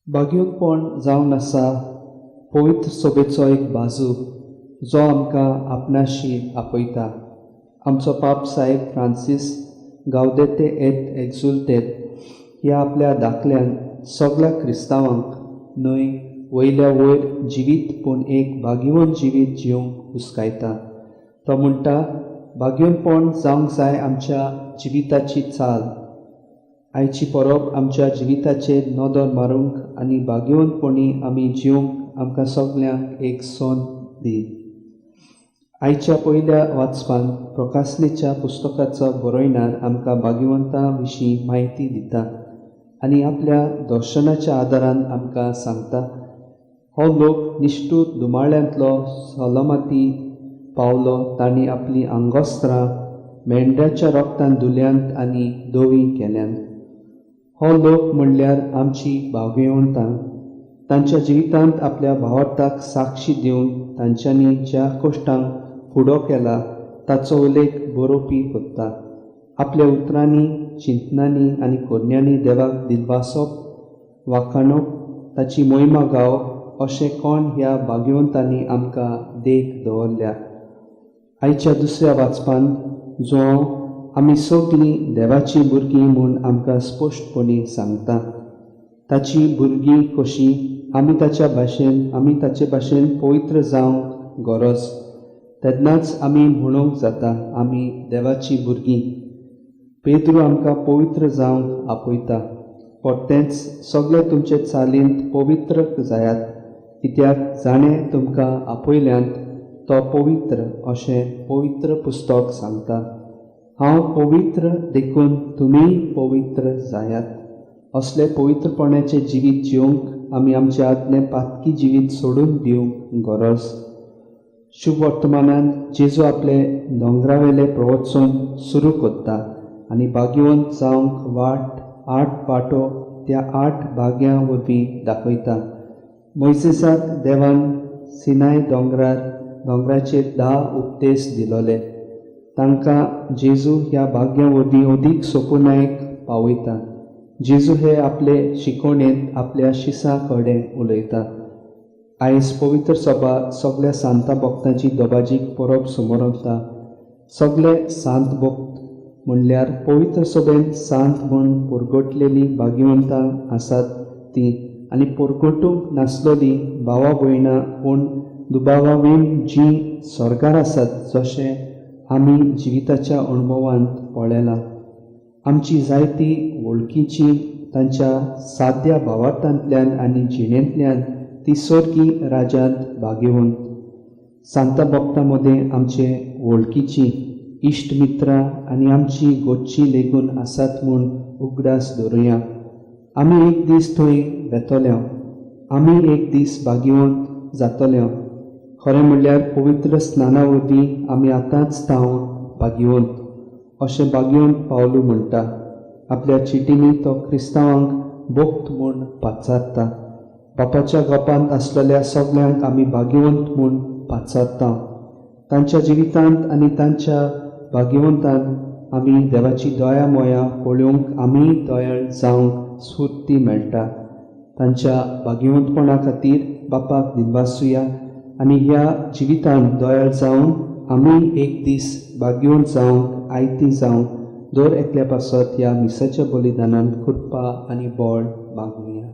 भाग्योतपण जावन आसा पवित्र सोबेचो एक बाजू जो आमकां आपणाशी आपयता. आमचो पाप साहेब फ्रांसीस गावदेते एट एक्झुल्टेट ह्या आपल्या दाखल्यान सगळ्या क्रिस्तांवांक न्हय वयल्या वयर जिवीत पूण एक भाग्यवंत जिवीत जिवंक हुस्कायता. तो म्हणटा, भाग्यवंतपण जावंक जाय आमच्या जिविताची चाल. आयची परब आमच्या जिविताचेर नदर मारूंक आनी भाग्यवंतपणी आमी जिवंक आमकां सगल्यांक एक संद दी. आयच्या पयल्या वाचपांत प्रकासलेच्या पुस्तकाचो बरयणार आमकां भाग्यवंतां विशीं म्हायती दिता आनी आपल्या दर्शनाच्या आदारान आमकां सांगता. हो लोक निश्ठूर दुमाळ्यांतलो सलामती पावलो. तांणी आपली आंगोस्त्रां मेंढ्याच्या रोगतान धुल्यांत आनी धवी केल्यांत. हो लोक म्हणल्यार आमची भाग्यवंतां. तांच्या जिवितांत आपल्या भावार्थाक साक्षी दिवंक तांच्यांनी ज्या कश्टांक फुडो केला ताचो उल्लेख बरोवपी करता. आपल्या उतरांनी, चिंतनांनी आनी कोन्यांनी देवाक दिलवासप, वाखाणप, ताची मोहिमा गावप अशें कोण ह्या भाग्यवंतांनी आमकां देख दवरल्या. आयच्या दुसऱ्या वाचपांत जो आमी सगळीं देवाची भुरगीं म्हूण आमकां स्पश्टपणी सांगता. ताची भुरगीं कशीं आमी ताचे भाशेन पवित्र जावंक गरज. तेन्नाच आमी म्हणूंक जाता आमी देवाची भुरगीं. पेद्रू आमकां पवित्र जावंक आपयता. परतेंच सगळे तुमचे चालींत पवित्र जायात, कित्याक जाणें तुमकां आपयल्यांत तो पवित्र अशें पवित्र पुस्तक सांगता. हांव पवित्र देखून तुमी पवित्र जायात. असले पवित्रपणाचें जिवीत जिवंक आमी आमचे आदलें पातकी जिवीत सोडून दिवंक गरज. शुभ वर्तमानांत जेजू आपले दोंगरावेले प्रवचन सुरू करता आनी भाग्यवंत जावंक वाट 8 वाटो त्या 8 भाग्यां वरवीं दाखयता. मोइसेसाक देवान सिनाय दोंगराचेर 10 उपदेश दिलोले. तांकां जेजू ह्या भाग्यां वरवीं अदीक सोपुनायक पावयता. जेजू हे आपले शिकवणेंत आपल्या शिसां कडेन उलयता. आयज पवित्र सभा सगळ्या सांता भक्तांची दोबाजीक परब समोरता. सगळे सांत भक्त म्हणल्यार पवित्र सभेन सांत म्हूण पुरगटलेली भाग्यवंतां आसात तीं, आनी पुरगटूंक नासलोली भावा भयणां पूण दुबावावीण जीं स्वर्गार आसात, जशें आमी जिविताच्या अणभवांत पळयलां. आमची जायतीं वळखीचीं तांच्या साद्या भावार्थांतल्यान आनी जिणेंतल्यान ती सर्गी राज्यांत भाग्यवंत. सांता भक्तां मदें आमचे वळखीचीं इश्ट मित्रां आनी आमची गोडची लेगून आसात म्हूण उगडास धरुया. आमी एक दीस थंय वेतोल्यो. आमी एक दीस भाग्यवंत जातल्यो. खरें म्हणल्यार पवित्र स्नाना वरवीं आमी आतांच थांव भाग्यवंत अशें भाग्यवंत पावलू म्हणटा. आपल्या चिटींनी तो क्रिस्तांवांक भक्त म्हूण पाचारता. बापाच्या गपांत आसलेल्या सगल्यांक आमी भाग्यवंत म्हूण पाचारता. तांच्या जिवितांत आनी तांच्या भाग्यवंतांत आमी देवाची दया मोया पळोवंक आमी दयाळ जावंक स्फूर्ती मेळटा. तांच्या भाग्यवंतपणा खातीर बापाक दिनवासुया आनी ह्या जिवितांत दयाळ जावन आमी एक दीस भाग्यवंत जावंक आयती जावंक दर एकल्या पासत ह्या मिसाच्या बलिदानांत कृपा आनी बळ मागुया.